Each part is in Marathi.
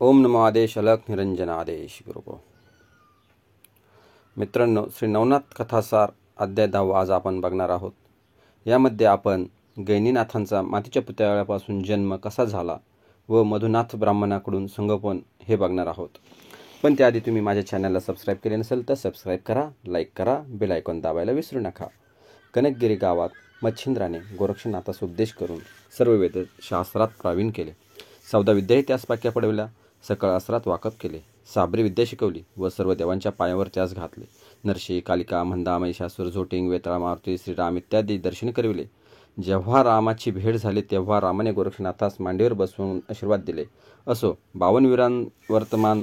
ओम नमो आदेश अलख निरंजन आदेश गुरुको. मित्रांनो, श्री नवनाथ कथासार अध्याय 10 आज आपण बघणार आहोत. यामध्ये आपण गैनीनाथांचा मातीच्या पुतळ्यापासून जन्म कसा झाला व मधुनाथ ब्राह्मणाकडून संगोपन हे बघणार आहोत. पण त्याआधी तुम्ही माझ्या चॅनलला सबस्क्राईब केले नसेल तर सबस्क्राईब करा, लाईक करा, बेल आयकॉन दाबायला विसरू नका. कनकगिरी गावात मच्छिंद्राने गोरक्षनाथास उपदेश करून सर्व वेद शास्त्रात प्रावीण केले. 14 विद्याही त्यास पाक्या पडविल्या. सकळ अस्त्रात वाकप केले. साबरी विद्या शिकवली व सर्व देवांच्या पायावर त्यास घातले. नरशी, कालिका, म्हणदा, महिषासूर, झोटिंग, वेताळ, मारुती, श्रीराम इत्यादी दर्शन करविले. जेव्हा रामाची भेट झाली तेव्हा रामाने गोरक्षनाथास मांडीवर बसवून आशीर्वाद दिले. असो, 52 वीरांवर्तमान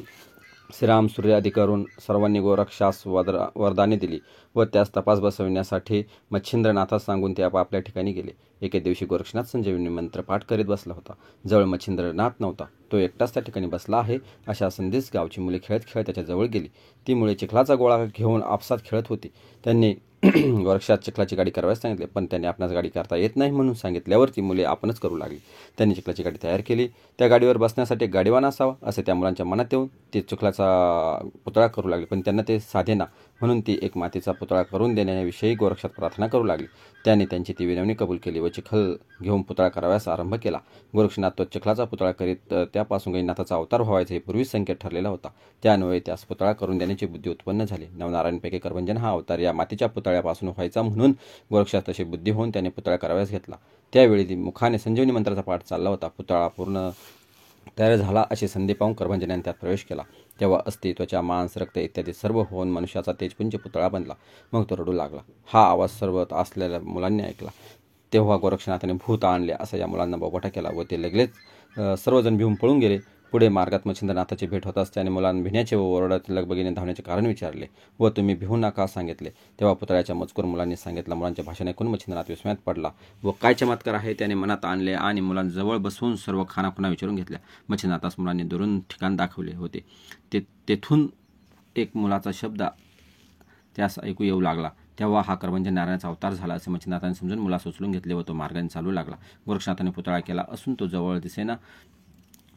श्रीराम सूर्यादी करून सर्वांनी गोरक्षास वरदाने दिली व त्यास तपास बसविण्यासाठी मच्छिंद्रनाथास सांगून ते आपापल्या ठिकाणी गेले. एके दिवशी गोरक्षनाथ संजीवनी मंत्र पाठ करीत बसला होता. जवळ मच्छिंद्रनाथ नव्हता. तो एकटाच त्या ठिकाणी बसला आहे अशा संदेश गावची मुले खेळत खेळत त्याच्या जवळ गेली. ती मुळे चिखलाचा गोळा घेऊन आपसात खेळत होती. त्यांनी गोरक्षात चिखलाची गाडी करावयास सांगितले, पण त्यांनी आपणास गाडी करता येत नाही म्हणून सांगितल्यावर ती मुले आपणच करू लागली. त्यांनी चिखलाची गाडी तयार केली. त्या गाडीवर बसण्यासाठी गाडीवान असावा असे त्या मुलांच्या मनात येऊन ते चिखलाचा पुतळा करू लागले, पण त्यांना ते साधेना म्हणून ती एक मातीचा पुतळा करून देण्याविषयी गोरक्षात प्रार्थना करू लागली. त्याने त्यांची ती विनवणी कबूल केली व चिखल घेऊन पुतळा करावयास आरंभ केला. गोरक्षनाथ तो चिखलाचा पुतळा करीत त्यापासून गैनीनाथाचा अवतार व्हायचा हे पूर्वीच संकेत ठरलेला होता. त्यान्वये त्यास पुतळा करून देण्याची बुद्धी उत्पन्न झाली. नवनारायणपैकी करभंजन हा अवतार या मातीच्या पुतळ्यापासून व्हायचा म्हणून गोरक्षात तशी बुद्धी होऊन त्याने पुतळा करावयास घेतला. त्यावेळी मुखाने संजीवनी मंत्राचा पाठ चालला होता. पुतळा पूर्ण तयार झाला अशी संधी पाहून करभंजनाने त्यात प्रवेश केला. तेव्हा अस्थि, त्वचा, मांस, रक्त इत्यादी सर्व होऊन मनुष्याचा तेजपुंज पुतळा बनला. मग तो रडू लागला. हा आवाज सर्व असलेल्या मुलांनी ऐकला. तेव्हा गोरक्षनाथाने भूत आणले असा या मुलांना बोबाटा केला व ते लगेच सर्वजण भिवून पळून गेले. पुढे मार्गात मच्छिंद्रनाथाची भेट होताच त्याने मुलांना भिण्याचे व ओरडत लगबगीने धावण्याचे कारण विचारले व तुम्ही भिवू नका सांगितले. तेव्हा पुतळ्याच्या मजकूर मुलांनी सांगितला. मुलांचे भाषण ऐकून मच्छिंद्रनाथ विस्मयात पडला व काय चमत्कार आहे त्याने मनात आणले आणि मुलांजवळ बसवून सर्व खानाखुणा विचारून घेतल्या. मच्छिंद्रनाथास मुलांनी दुरून ठिकाण दाखवले होते. तेथून एक मुलाचा शब्द त्यास ऐकू येऊ लागला. तेव्हा हा करभंजन नारायणाचा अवतार झाला असे मच्छिंद्रनाथाने समजून मुलास उचलून घेतले व तो मार्गाने चालू लागला. गोरक्षनाथाने पुतळा केला असून तो जवळ दिसेना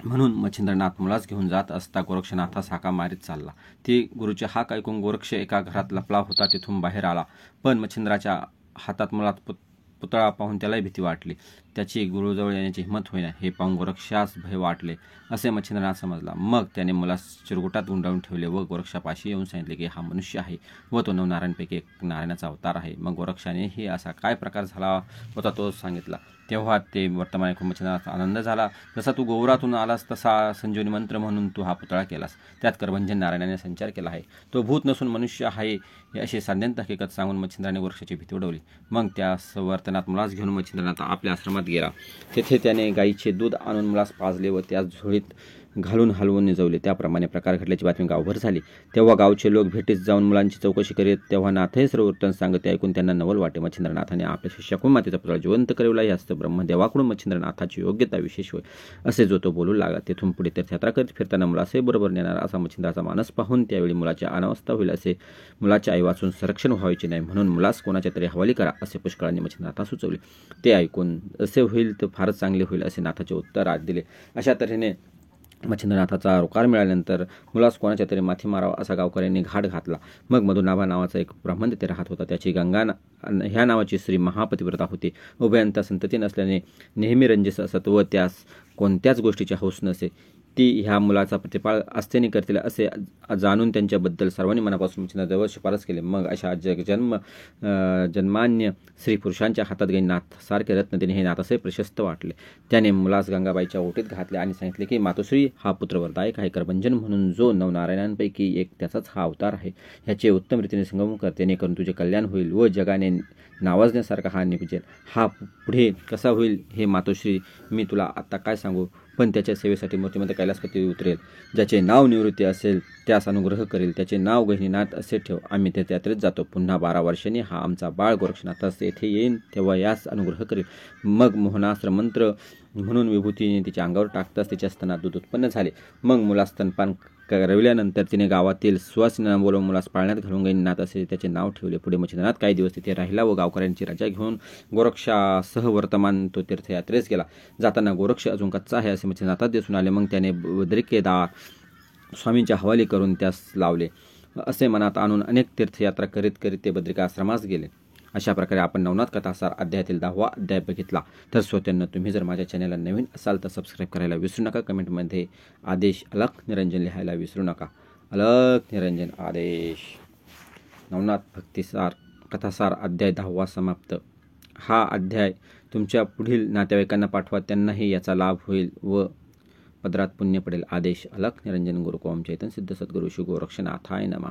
म्हणून मच्छिंद्रनाथ मुलास घेऊन जात असता गोरक्षनाथास हाका मारीत चालला. ती गुरुचे हाक ऐकून गोरक्ष एका घरात लपला होता तिथून बाहेर आला, पण मच्छिंद्राच्या हातात मुलात पुतळा पाहून त्यालाही भीती वाटली. त्याची गुरुजवळ येण्याची हिंमत होईना. हे पाहून गोरक्षास भय वाटले असे मच्छिंद्रनाथ समजला. मग त्याने मुलास चिरगुटात गुंडाळून ठेवले व गोरक्षापाशी येऊन सांगितले की हा मनुष्य आहे व तो नवनारायणपैकी एक नारायणाचा अवतार आहे. मग गोरक्षानेही असा काय प्रकार झाला होता तो सांगितला. तेव्हा ते वर्तमान ऐकून मच्छिंद्रनाथ आनंद झाला. जसा तू गोवरातून आलास तसा संजीवनी मंत्र म्हणून तू हा पुतळा केलास. त्यात करभंजन नारायणाने संचार केला आहे. तो भूत नसून मनुष्य आहे अशी साध्यंत हकीकत सांगून मच्छिंद्राने गोरक्षाची भीती उडवली. मग त्या वर्तनात मुलास घेऊन मच्छिंद्रनाथ आपल्या आश्रमात गेला. तेथे त्याने गाईचे दूध आणून मुलास पाजले व त्यास झोळीत घालून हलवून निजवले. त्याप्रमाणे प्रकार घडल्याची बातमी गावभर झाली. तेव्हा गावचे लोक भेटीस जाऊन मुलांची चौकशी करीत तेव्हा नाथही सर्व वृत्तांत सांगत ते ऐकून त्यांना नवल वाटे. मच्छिंद्रनाथाने आपल्या शिष्याकडून मातीचा पुतळा जिवंत करवला यास्त ब्रह्मदेवाकडून मच्छिंद्रनाथाची योग्यता विशेष होय असे जो तो बोलू लागला. तेथून पुढे तीर्थयात्रा करीत फिरताना मुलासही बरोबर नेणार असा मच्छिंद्राचा मानस पाहून त्यावेळी मुलाची अनावस्था होईल असे, मुलाच्या आई वाचून संरक्षण व्हायचे नाही म्हणून मुलास कोणाच्या तरी हवाली करा असे पुष्कळांनी मच्छिंद्रनाथास सुचवले. ते ऐकून असे होईल तर फारच चांगले होईल असे नाथाचे उत्तर आज दिले. अशा तऱ्हेने मच्छिंद्रनाथाचा होकार मिळाल्यानंतर मुलास कोणाच्या तरी माथी मारावा असा गावकऱ्यांनी घाट घातला. मग मधुनाभा नावाचा एक ब्राह्मण तिथे राहत होता. त्याची गंगा ह्या नावाची स्त्री महापतिव्रता होती. उभयंता संतती नसल्याने नेहमी रंजित असत व त्यास कोणत्याच गोष्टीची हौस नसे. ती ह्या मुलाचा प्रतिपाळ आस्थेने करतील असे जाणून त्यांच्याबद्दल सर्वांनी मनापासून मच्छिंद्राजवळ शिफारस केली. मग अशा जन्मान्य स्त्री पुरुषांच्या हातात गैनीनाथ सारखे रत्न देणे हे नाथासे प्रशस्त वाटले. त्याने मुलास गंगाबाईच्या ओटीत घातले आणि सांगितले की मातोश्री हा पुत्रवरदायक आहे. करभंजन म्हणून जो नवनारायणांपैकी एक त्याचाच हा अवतार आहे. ह्याचे उत्तम रीतीने संगम कर, जेणेकरून तुझे कल्याण होईल व जगाने नावाजण्यासारखा हा निपजेल. हा पुढे कसा होईल हे मातोश्री मी तुला आता काय सांगू, पण त्याच्या सेवेसाठी मूर्तिमंत कैलासपती उतरेल. ज्याचे नाव निवृत्ती असेल त्यास अनुग्रह करेल. त्याचे नाव गहिनीनाथ असे ठेव. आम्ही त्या यात्रेत जातो. पुन्हा 12 वर्षांनी हा आमचा बाळ गोरक्षनाथास येथे येईन तेव्हा यास अनुग्रह करेल. मग मोहनास्त्र मंत्र म्हणून विभूतीने तिच्या अंगावर टाकताच तिच्या स्तनात दूध उत्पन्न झाले. मग मुलास स्तनपान करविल्यानंतर तिने गावातील सुवासिनींना बोलावून मुलास पाळण्यात घालून गैनीनाथ असे त्याचे नाव ठेवले. पुढे मच्छिंद्रनाथ काही दिवस तिथे राहिला व गावकऱ्यांची रजा घेऊन गोरक्षासह वर्तमान तो तीर्थयात्रेस गेला. जाताना गोरक्ष अजून कच्चा आहे असे मच्छिंद्रनाथात दिसून आले. मग त्याने बद्रिकेदार स्वामींच्या हवाली करून त्यास लावले. असे मनात आणून अनेक तीर्थयात्रा करीत करीत ते बद्रिकाश्रमास गेले. अशा प्रकारे आपण नवनाथ कथासार अध्यायातील 10वा अध्याय बघितला. तर श्रोत्यांनो, तुम्ही जर माझ्या चॅनलला नवीन असाल तर सबस्क्राईब करायला विसरू नका. कमेंटमध्ये आदेश अलख निरंजन लिहायला विसरू नका. अलख निरंजन आदेश. नवनाथ भक्तिसार कथासार अध्याय 10वा समाप्त. हा अध्याय तुमच्या पुढील नातेवाईकांना पाठवा, त्यांनाही याचा लाभ होईल व पदरात पुण्य पडेल. आदेश अलख निरंजन. गुरुकोम चैतन्य सिद्ध सद्गुरु श्री गोरक्षनाथाय नमः.